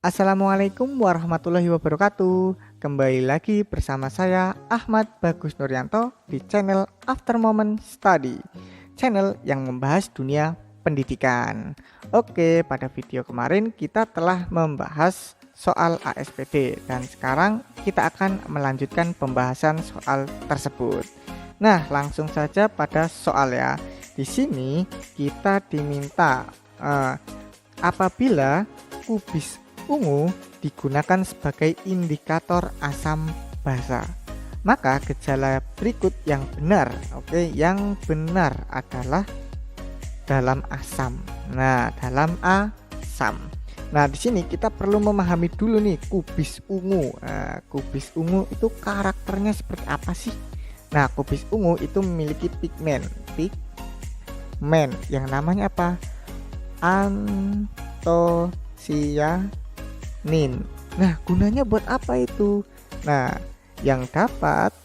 Assalamualaikum warahmatullahi wabarakatuh. Kembali lagi bersama saya Ahmad Bagus Nuryanto di channel After Moment Study, channel yang membahas dunia pendidikan. Oke, pada video kemarin kita telah membahas soal ASPD dan sekarang kita akan melanjutkan pembahasan soal tersebut. Nah, langsung saja pada soal ya. Di sini kita diminta apabila kubis ungu digunakan sebagai indikator asam basa, maka gejala berikut yang benar. Yang benar adalah dalam asam. Nah, dalam asam. Nah, di sini kita perlu memahami dulu nih kubis ungu. Kubis ungu itu karakternya seperti apa sih? Nah, kubis ungu itu memiliki pigmen yang namanya apa? Antosianin. Nah, gunanya buat apa itu? Nah, yang dapat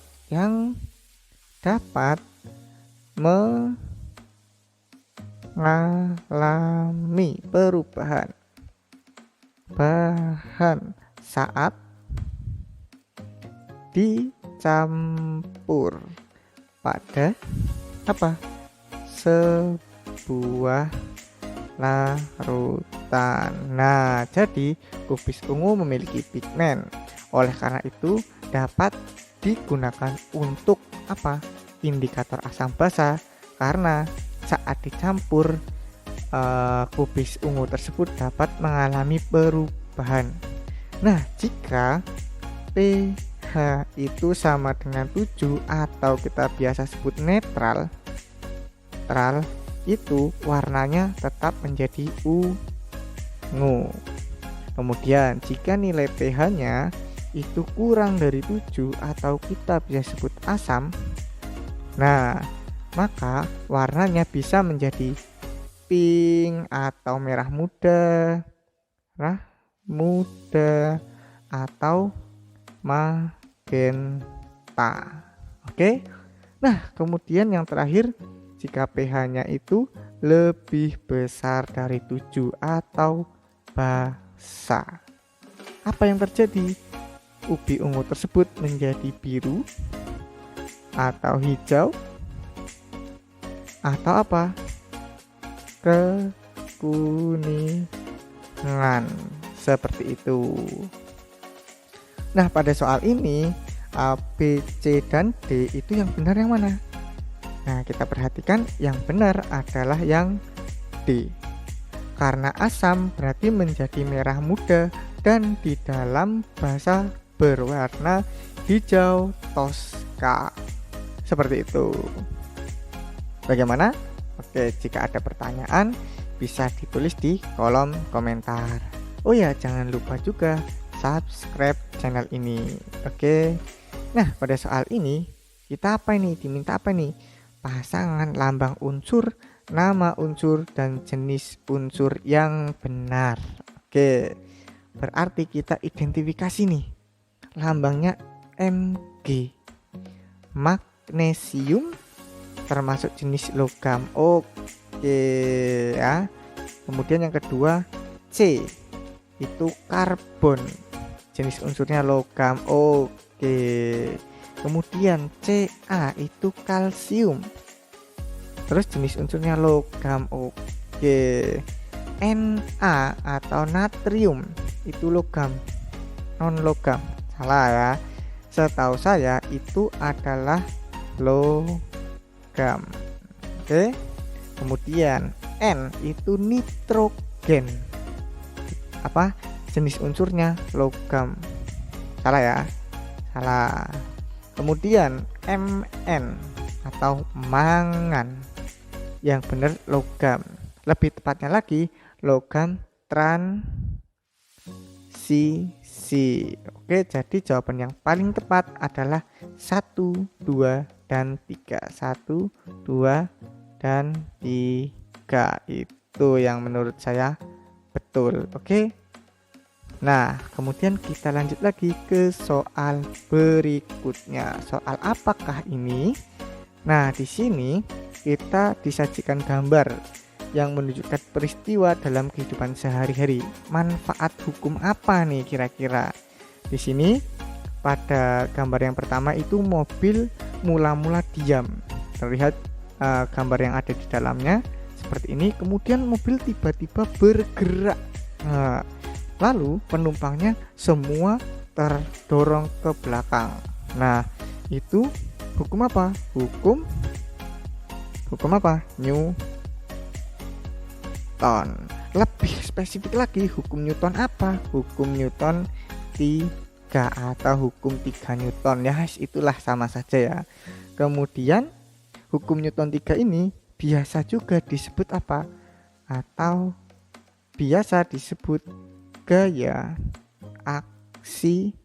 mengalami perubahan bahan saat dicampur pada apa? Sebuah larutan. Nah, jadi kubis ungu memiliki pigmen. Oleh karena itu dapat digunakan untuk apa? Indikator asam basa, karena saat dicampur kubis ungu tersebut dapat mengalami perubahan. Nah, jika pH itu sama dengan 7 atau kita biasa sebut netral, itu warnanya tetap menjadi ungu. Kemudian jika nilai pH-nya itu kurang dari 7 atau kita bisa sebut asam, nah maka warnanya bisa menjadi pink atau merah muda, atau magenta. Oke. Nah, kemudian yang terakhir, jika pH-nya itu lebih besar dari 7 atau basa, apa yang terjadi? Ubi ungu tersebut menjadi biru atau hijau atau apa? Kekuningan, seperti itu. Nah, pada soal ini A, B, C, dan D itu yang benar yang mana? Nah, kita perhatikan yang benar adalah yang D. Karena asam berarti menjadi merah muda dan di dalam basa berwarna hijau toska. Seperti itu. Bagaimana? Oke, jika ada pertanyaan bisa ditulis di kolom komentar. Oh ya, jangan lupa juga subscribe channel ini. Oke. Nah, pada soal ini kita diminta apa nih? Pasangan lambang unsur, nama unsur, dan jenis unsur yang benar. Oke, berarti kita identifikasi nih. Lambangnya Mg, magnesium, termasuk jenis logam. Oke ya. Kemudian yang kedua C, itu karbon, jenis unsurnya logam. Oke. Kemudian Ca itu kalsium, terus jenis unsurnya logam. Oke. Na atau natrium itu logam, non logam. Salah ya, setahu saya itu adalah logam. Oke. Kemudian N itu nitrogen, apa jenis unsurnya logam. Salah ya, salah. Kemudian Mn atau mangan, yang benar logam. Lebih tepatnya lagi logam transisi. Oke, jadi jawaban yang paling tepat adalah 1, 2, dan 3. 1, 2, dan 3. Itu yang menurut saya betul. Oke. Nah, kemudian kita lanjut lagi ke soal berikutnya. Soal apakah ini? Nah, di sini kita disajikan gambar yang menunjukkan peristiwa dalam kehidupan sehari-hari. Manfaat hukum apa nih kira-kira? Di sini pada gambar yang pertama itu mobil mula-mula diam. Terlihat gambar yang ada di dalamnya seperti ini. Kemudian mobil tiba-tiba bergerak. Lalu penumpangnya semua terdorong ke belakang. Nah, itu hukum apa? Hukum apa? Newton. Lebih spesifik lagi, hukum Newton apa? Hukum Newton 3 atau hukum 3 Newton. Ya, itulah sama saja ya. Kemudian hukum Newton 3 ini biasa juga disebut apa? Atau biasa disebut gaya aksi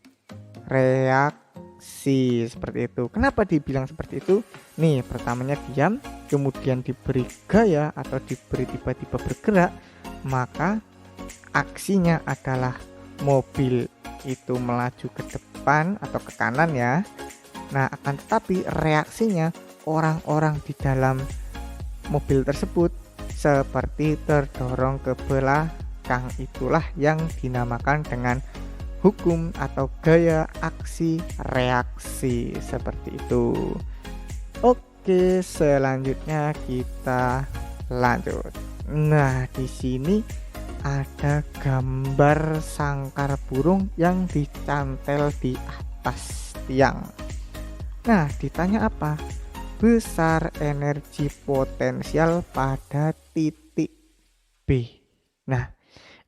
reaksi, seperti itu. Kenapa dibilang seperti itu? Nih, pertamanya diam, kemudian diberi gaya atau diberi tiba-tiba bergerak, maka aksinya adalah mobil itu melaju ke depan atau ke kanan ya. Nah, akan tetapi reaksinya orang-orang di dalam mobil tersebut seperti terdorong ke belakang. Itulah yang dinamakan dengan hukum atau gaya aksi reaksi, seperti itu. Oke, selanjutnya kita lanjut. Nah, di sini ada gambar sangkar burung yang dicantel di atas tiang. Nah, ditanya apa? Besar energi potensial pada titik B. Nah,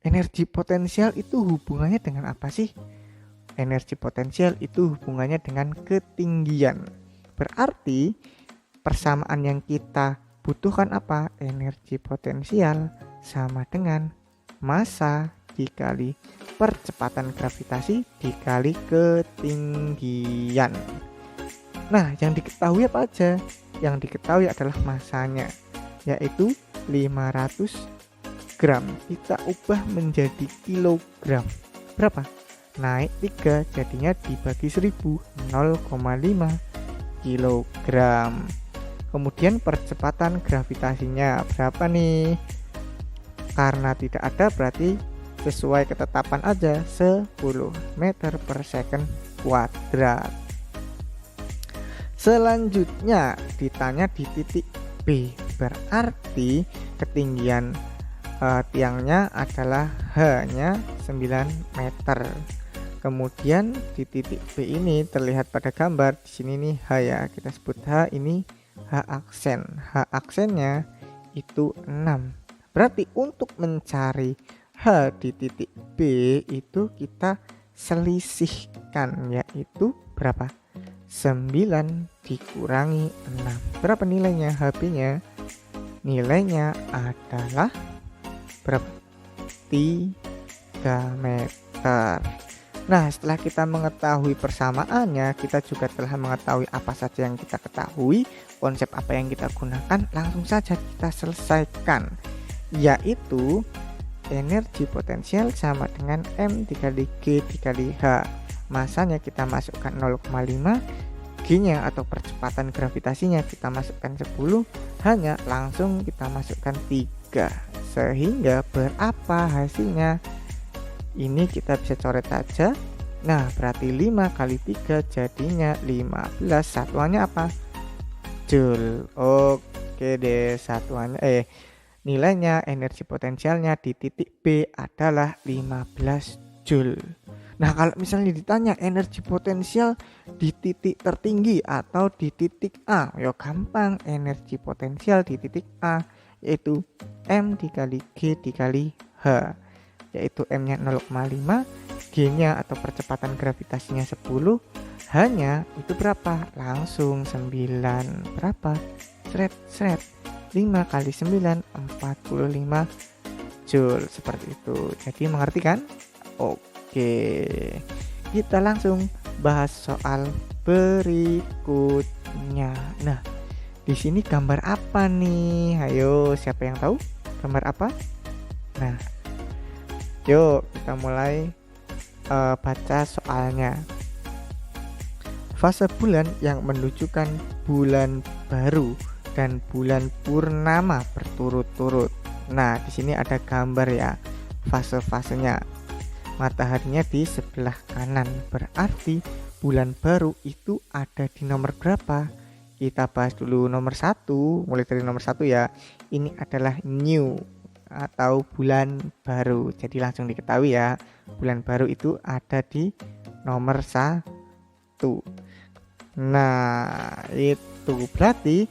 energi potensial itu hubungannya dengan apa sih? Energi potensial itu hubungannya dengan ketinggian. Berarti persamaan yang kita butuhkan apa? Energi potensial sama dengan massa dikali percepatan gravitasi dikali ketinggian. Nah, yang diketahui apa aja? Yang diketahui adalah massanya, yaitu 500 gram. Kita ubah menjadi kilogram. Berapa? Naik 3, jadinya dibagi 1000, 0,5 kilogram. Kemudian percepatan gravitasinya berapa nih? Karena tidak ada, berarti sesuai ketetapan aja, 10 meter per second kuadrat. Selanjutnya ditanya di titik B, berarti ketinggian tiangnya adalah hanya 9 meter. Kemudian di titik B ini terlihat pada gambar di sini nih, H ya, kita sebut H, ini H aksen. H aksennya itu 6. Berarti untuk mencari H di titik B itu kita selisihkan, yaitu berapa? 9 dikurangi 6. Berapa nilainya? HB-nya nilainya adalah berapa? 3 meter. Nah, setelah kita mengetahui persamaannya, kita juga telah mengetahui apa saja yang kita ketahui, konsep apa yang kita gunakan, langsung saja kita selesaikan, yaitu energi potensial sama dengan M dikali G dikali H. Masanya kita masukkan 0,5, G-nya atau percepatan gravitasinya kita masukkan 10, hanya langsung kita masukkan 3. Sehingga berapa hasilnya? Ini kita bisa coret saja. Nah, berarti 5 kali 3 jadinya 15. Satuannya apa? Joule. Oke deh, satuannya nilainya energi potensialnya di titik B adalah 15 Joule. Nah, kalau misalnya ditanya energi potensial di titik tertinggi atau di titik A, ya gampang, energi potensial di titik A yaitu M dikali G dikali H, yaitu M-nya 0,5, G-nya atau percepatan gravitasinya 10, H-nya itu berapa? Langsung 9. Berapa? Sret 5 kali 9 45 Joule, seperti itu. Jadi mengerti kan? Oke, kita langsung bahas soal berikutnya. Nah, di sini gambar apa nih? Ayo, siapa yang tahu gambar apa? Nah, yuk kita mulai baca soalnya. Fase bulan yang menunjukkan bulan baru dan bulan purnama berturut-turut. Nah, di sini ada gambar ya, fase-fasenya. Mataharinya di sebelah kanan, berarti bulan baru itu ada di nomor berapa? Kita bahas dulu nomor 1, mulai dari nomor 1 ya. Ini adalah new atau bulan baru. Jadi langsung diketahui ya, bulan baru itu ada di nomor 1. Nah, itu berarti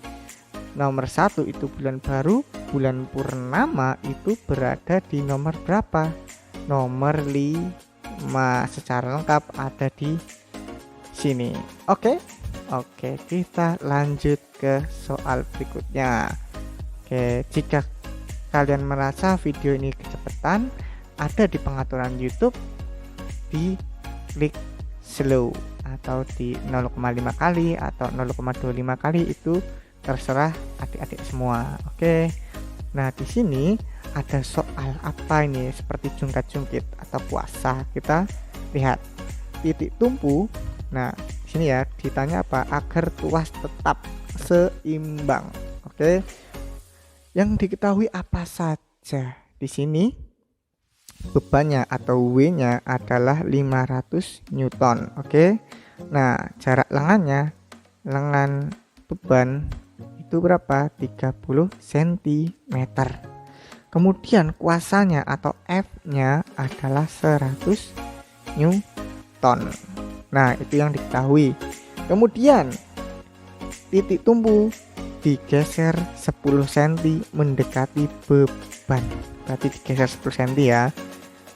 nomor 1 itu bulan baru, bulan purnama itu berada di nomor berapa? Nomor 5. Secara lengkap ada di sini. Oke, kita lanjut ke soal berikutnya. Oke, jika kalian merasa video ini kecepatan, ada di pengaturan YouTube, di klik slow atau di 0,5 kali atau 0,25 kali, itu terserah adik-adik semua. Oke. Nah, di sini ada soal apa ini, seperti jungkat-jungkit atau puasa. Kita lihat titik tumpu. Nah, di sini ya ditanya apa? Agar tuas tetap seimbang. Oke. Yang diketahui apa saja? Di sini bebannya atau W-nya adalah 500 Newton. Oke. Nah, jarak lengan beban itu berapa? 30 cm. Kemudian kuasanya atau F-nya adalah 100 Newton. Nah, itu yang diketahui. Kemudian titik tumpu digeser 10 cm mendekati beban. Berarti digeser 10 cm ya.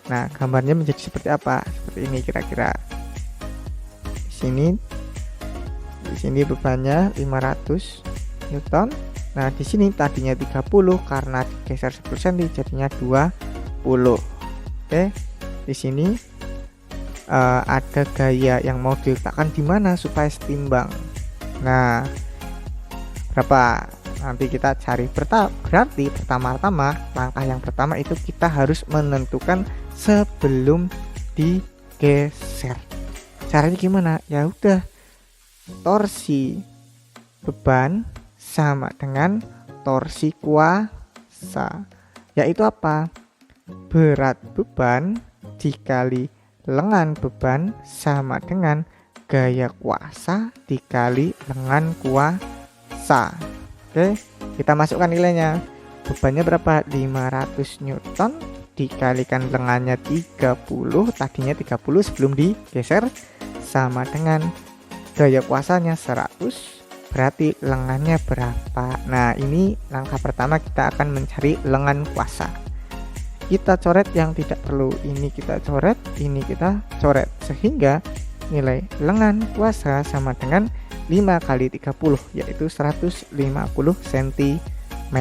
Nah, gambarnya menjadi seperti apa? Seperti ini kira-kira. Di sini bebannya 500 Newton. Nah, di sini tadinya 30, karena digeser 10 cm jadinya 20. Oke. Di sini ada gaya yang mau diletakkan di mana supaya setimbang. Nah, berapa? Nanti kita cari. Berarti pertama-tama, langkah yang pertama itu kita harus menentukan sebelum digeser. Caranya gimana? Ya udah, torsi beban sama dengan torsi kuasa, yaitu apa? Berat beban dikali lengan beban sama dengan gaya kuasa dikali lengan kuasa. Oke, kita masukkan nilainya. Bebannya berapa? 500 Newton dikalikan lengannya 30, tadinya 30 sebelum digeser, sama dengan gaya kuasanya 100. Berarti lengannya berapa? Nah, ini langkah pertama, kita akan mencari lengan kuasa. Kita coret yang tidak perlu, ini kita coret, ini kita coret, sehingga nilai lengan kuasa sama dengan 5 kali 30, yaitu 150 cm.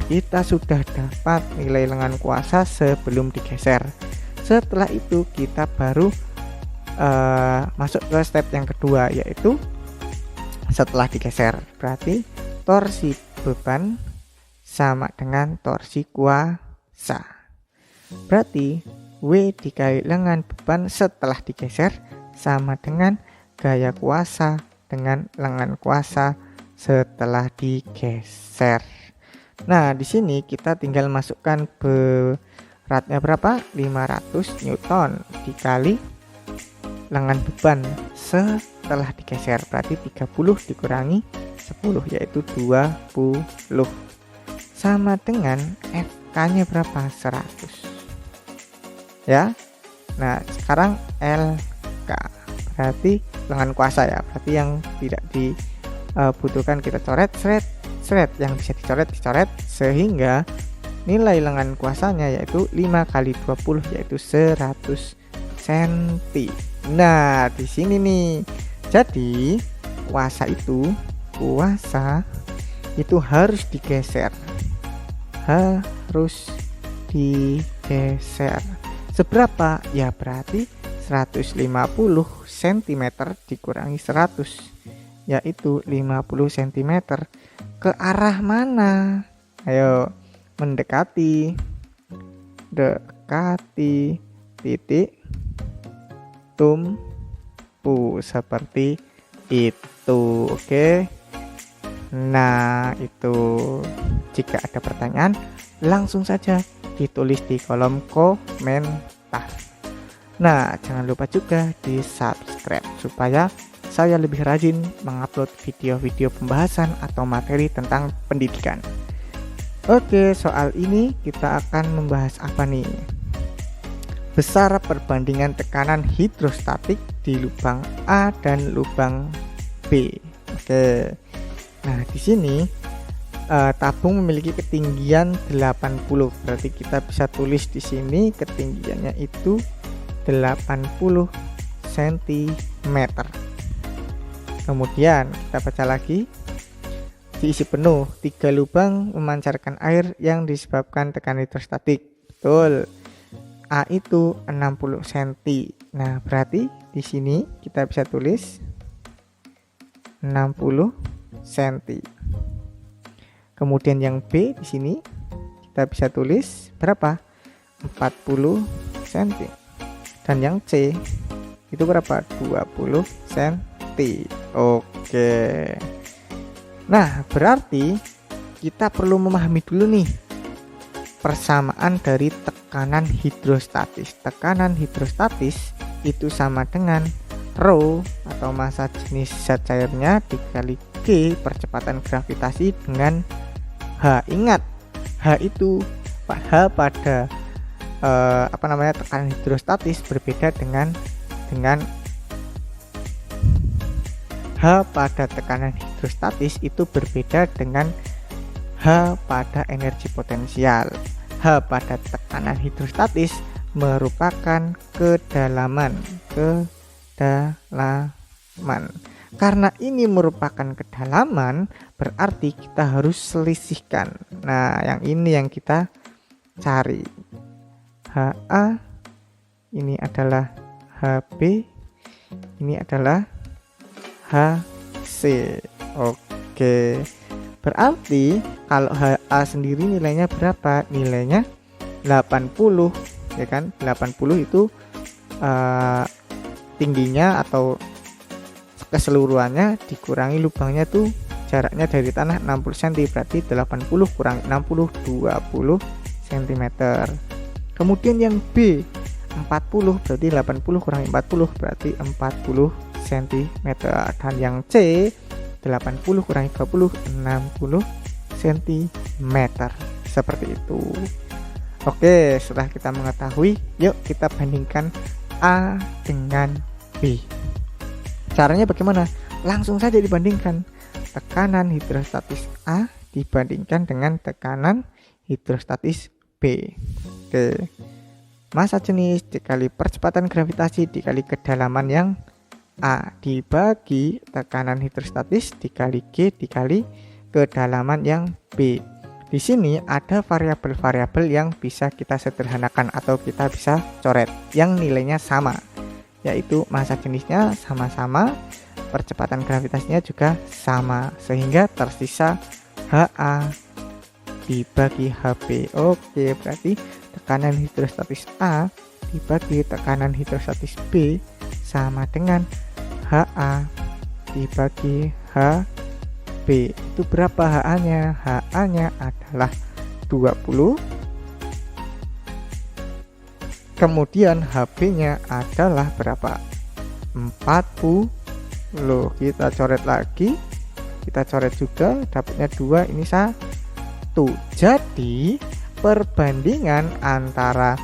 Kita sudah dapat nilai lengan kuasa sebelum digeser. Setelah itu kita baru masuk ke step yang kedua, yaitu setelah digeser. Berarti torsi beban sama dengan torsi kuasa. Berarti W dikali lengan beban setelah digeser sama dengan gaya kuasa dengan lengan kuasa setelah digeser. Nah, di sini kita tinggal masukkan beratnya berapa? 500 Newton dikali lengan beban setelah digeser, berarti 30 dikurangi 10, yaitu 20, sama dengan FK-nya berapa? 100 ya. Nah, sekarang LK berarti lengan kuasa ya, berarti yang tidak dibutuhkan kita coret, seret, yang bisa dicoret, sehingga nilai lengan kuasanya yaitu 5 kali 20, yaitu 100 cm. Nah, di sini nih, jadi kuasa itu harus digeser, seberapa ya? Berarti 150 cm dikurangi 100, yaitu 50 cm. Ke arah mana? Ayo, dekati titik tumpu seperti itu. Oke. Nah, itu jika ada pertanyaan langsung saja ditulis di kolom komentar. Nah, jangan lupa juga di subscribe supaya saya lebih rajin mengupload video-video pembahasan atau materi tentang pendidikan. Oke, soal ini kita akan membahas apa nih? Besar perbandingan tekanan hidrostatik di lubang A dan lubang B. Oke. Nah, di sini tabung memiliki ketinggian 80. Berarti kita bisa tulis di sini ketinggiannya itu 80 cm. Kemudian kita baca lagi. Diisi penuh, 3 lubang memancarkan air yang disebabkan tekanan hidrostatik. Betul. A itu 60 cm. Nah, berarti di sini kita bisa tulis 60 cm. Kemudian yang B di sini kita bisa tulis berapa? 40 cm. Dan yang C itu berapa? 20 cm. Oke. Nah, berarti kita perlu memahami dulu nih persamaan dari tekanan hidrostatis. Tekanan hidrostatis itu sama dengan Rho atau massa jenis zat cairnya dikali G percepatan gravitasi dengan H. Ingat, H itu pada tekanan hidrostatis berbeda dengan H pada tekanan hidrostatis itu berbeda dengan H pada energi potensial. H pada tekanan hidrostatis merupakan kedalaman. Karena ini merupakan kedalaman, berarti kita harus selisihkan. Nah, yang ini yang kita cari. HA ini adalah HB, ini adalah HC. Oke. Berarti kalau HA sendiri nilainya berapa? Nilainya 80, ya kan? 80 itu tingginya atau keseluruhannya dikurangi lubangnya tuh jaraknya dari tanah 60 cm, berarti 80 kurangi 60 20 cm. Kemudian yang B 40, berarti 80 kurangi 40 berarti 40 cm. Dan yang C 80 kurangi 20 60 cm. Seperti itu. Oke, setelah kita mengetahui, yuk kita bandingkan A dengan B. Caranya bagaimana? Langsung saja dibandingkan. Tekanan hidrostatis A dibandingkan dengan tekanan hidrostatis B. Oke. Massa jenis dikali percepatan gravitasi dikali kedalaman yang A dibagi tekanan hidrostatis dikali G dikali kedalaman yang B. Di sini ada variabel-variabel yang bisa kita sederhanakan atau kita bisa coret yang nilainya sama, yaitu massa jenisnya sama-sama, percepatan gravitasinya juga sama, sehingga tersisa HA dibagi HB. Oke, berarti tekanan hidrostatis A dibagi tekanan hidrostatis B sama dengan HA dibagi HB. Itu berapa HA-nya? HA-nya adalah 20. Kemudian HB-nya adalah berapa? 40. Kita coret lagi. Kita coret juga, dapatnya 2, ini 1. Jadi, perbandingan antara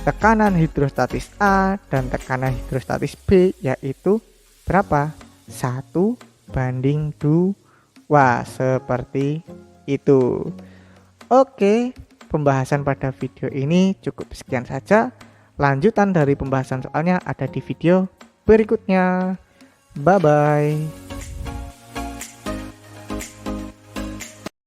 tekanan hidrostatis A dan tekanan hidrostatis B yaitu berapa? 1:2. Seperti itu. Oke, pembahasan pada video ini cukup sekian saja. Lanjutan dari pembahasan soalnya ada di video berikutnya. Bye bye.